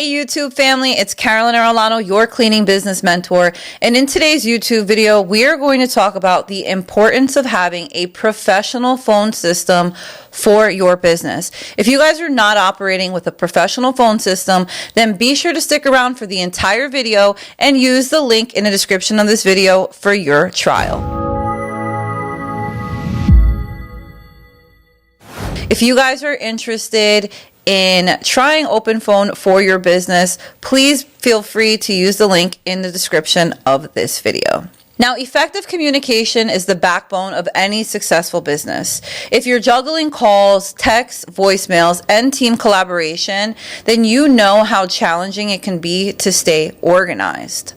Hey YouTube family, it's Carolyn Arellano, your cleaning business mentor. And in today's YouTube video, we are going to talk about the importance of having a professional phone system for your business. If you guys are not operating with a professional phone system, then be sure to stick around for the entire video and use the link in the description of this video for your trial. If you guys are interested in trying OpenPhone for your business, please feel free to use the link in the description of this video. Now, effective communication is the backbone of any successful business. If you're juggling calls, texts, voicemails, and team collaboration, then you know how challenging it can be to stay organized.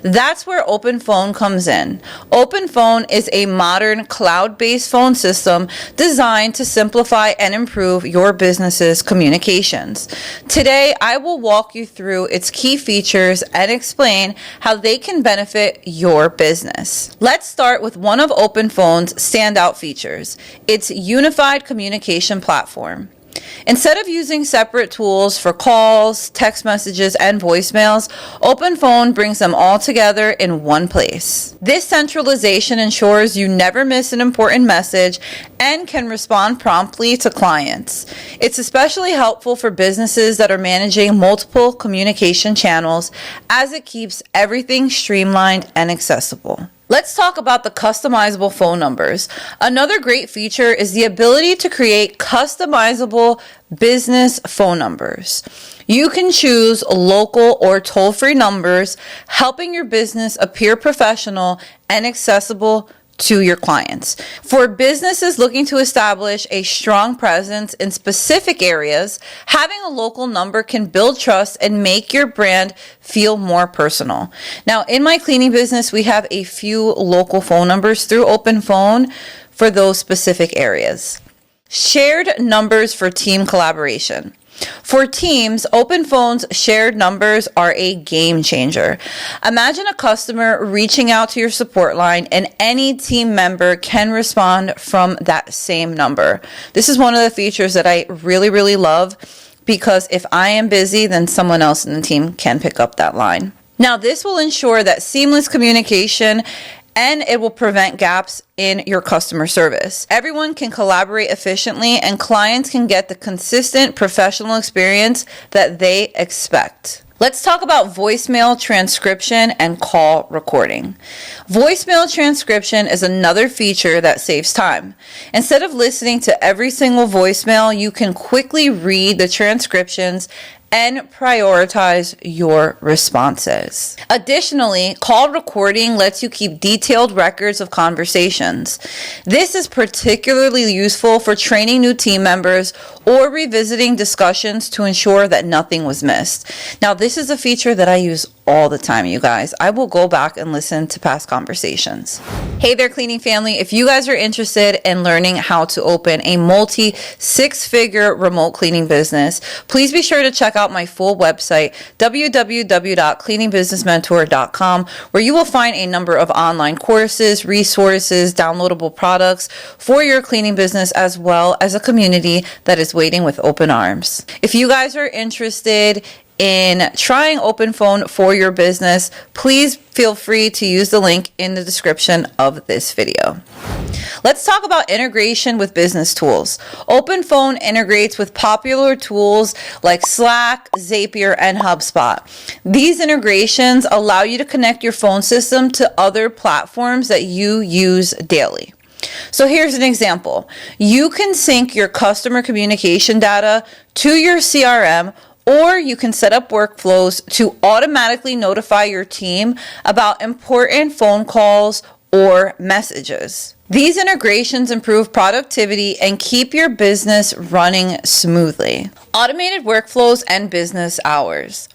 That's where OpenPhone comes in. OpenPhone is a modern cloud-based phone system designed to simplify and improve your business's communications. Today, I will walk you through its key features and explain how they can benefit your business. Let's start with one of OpenPhone's standout features, its unified communication platform. Instead of using separate tools for calls, text messages, and voicemails, OpenPhone brings them all together in one place. This centralization ensures you never miss an important message and can respond promptly to clients. It's especially helpful for businesses that are managing multiple communication channels, as it keeps everything streamlined and accessible. Let's talk about the customizable phone numbers. Another great feature is the ability to create customizable business phone numbers. You can choose local or toll-free numbers, helping your business appear professional and accessible to your clients. For businesses looking to establish a strong presence in specific areas, having a local number can build trust and make your brand feel more personal. Now, in my cleaning business, we have a few local phone numbers through OpenPhone for those specific areas. Shared numbers for team collaboration. For teams, OpenPhone's shared numbers are a game changer. Imagine a customer reaching out to your support line and any team member can respond from that same number. This is one of the features that I really love, because if I am busy, then someone else in the team can pick up that line. Now, this will ensure that seamless communication, and it will prevent gaps in your customer service. Everyone can collaborate efficiently and clients can get the consistent professional experience that they expect. Let's talk about voicemail transcription and call recording. Voicemail transcription is another feature that saves time. Instead of listening to every single voicemail, you can quickly read the transcriptions and prioritize your responses. Additionally, call recording lets you keep detailed records of conversations. This is particularly useful for training new team members or revisiting discussions to ensure that nothing was missed. Now, this is a feature that I use all the time, you guys. I will go back and listen to past conversations. Hey there, cleaning family. If you guys are interested in learning how to open a multi-six-figure remote cleaning business, please be sure to check out my full website, www.cleaningbusinessmentor.com, where you will find a number of online courses, resources, downloadable products for your cleaning business, as well as a community that is waiting with open arms. If you guys are interested in trying OpenPhone for your business, please feel free to use the link in the description of this video. Let's talk about integration with business tools. OpenPhone integrates with popular tools like Slack, Zapier, and HubSpot. These integrations allow you to connect your phone system to other platforms that you use daily. So here's an example. You can sync your customer communication data to your CRM, or you can set up workflows to automatically notify your team about important phone calls or messages. These integrations improve productivity and keep your business running smoothly. Automated workflows and business hours.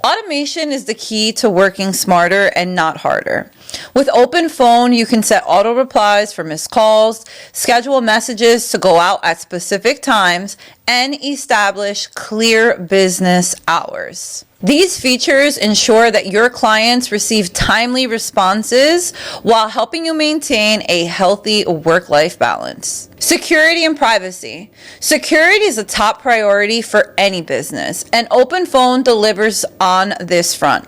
Automation is the key to working smarter and not harder. With OpenPhone, you can set auto replies for missed calls, schedule messages to go out at specific times, and establish clear business hours. These features ensure that your clients receive timely responses while helping you maintain a healthy work-life balance. Security and privacy. Security is a top priority for any business, and OpenPhone delivers on this front.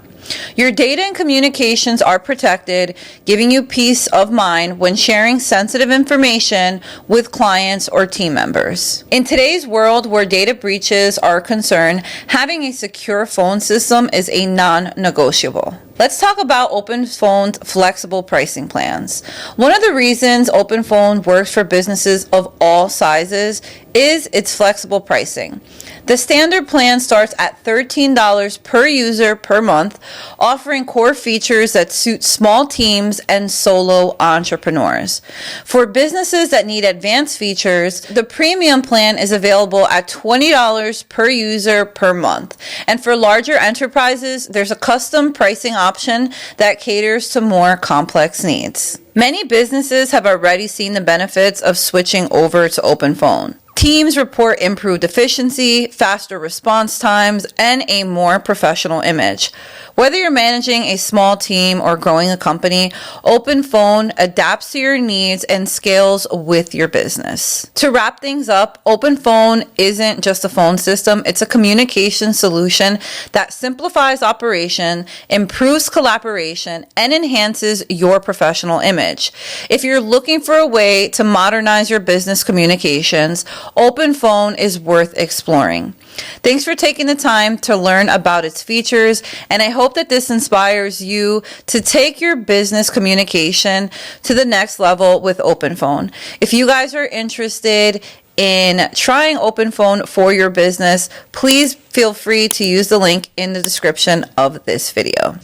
Your data and communications are protected, giving you peace of mind when sharing sensitive information with clients or team members. In today's world where data breaches are a concern, having a secure phone system is a non-negotiable. Let's talk about OpenPhone's flexible pricing plans. One of the reasons OpenPhone works for businesses of all sizes is its flexible pricing. The standard plan starts at $13 per user per month, offering core features that suit small teams and solo entrepreneurs. For businesses that need advanced features, the premium plan is available at $20 per user per month. And for larger enterprises, there's a custom pricing option that caters to more complex needs. Many businesses have already seen the benefits of switching over to OpenPhone. Teams report improved efficiency, faster response times, and a more professional image. Whether you're managing a small team or growing a company, OpenPhone adapts to your needs and scales with your business. To wrap things up, OpenPhone isn't just a phone system, it's a communication solution that simplifies operation, improves collaboration, and enhances your professional image. If you're looking for a way to modernize your business communications, OpenPhone is worth exploring. Thanks for taking the time to learn about its features, and I hope that this inspires you to take your business communication to the next level with OpenPhone. If you guys are interested in trying OpenPhone for your business, please feel free to use the link in the description of this video.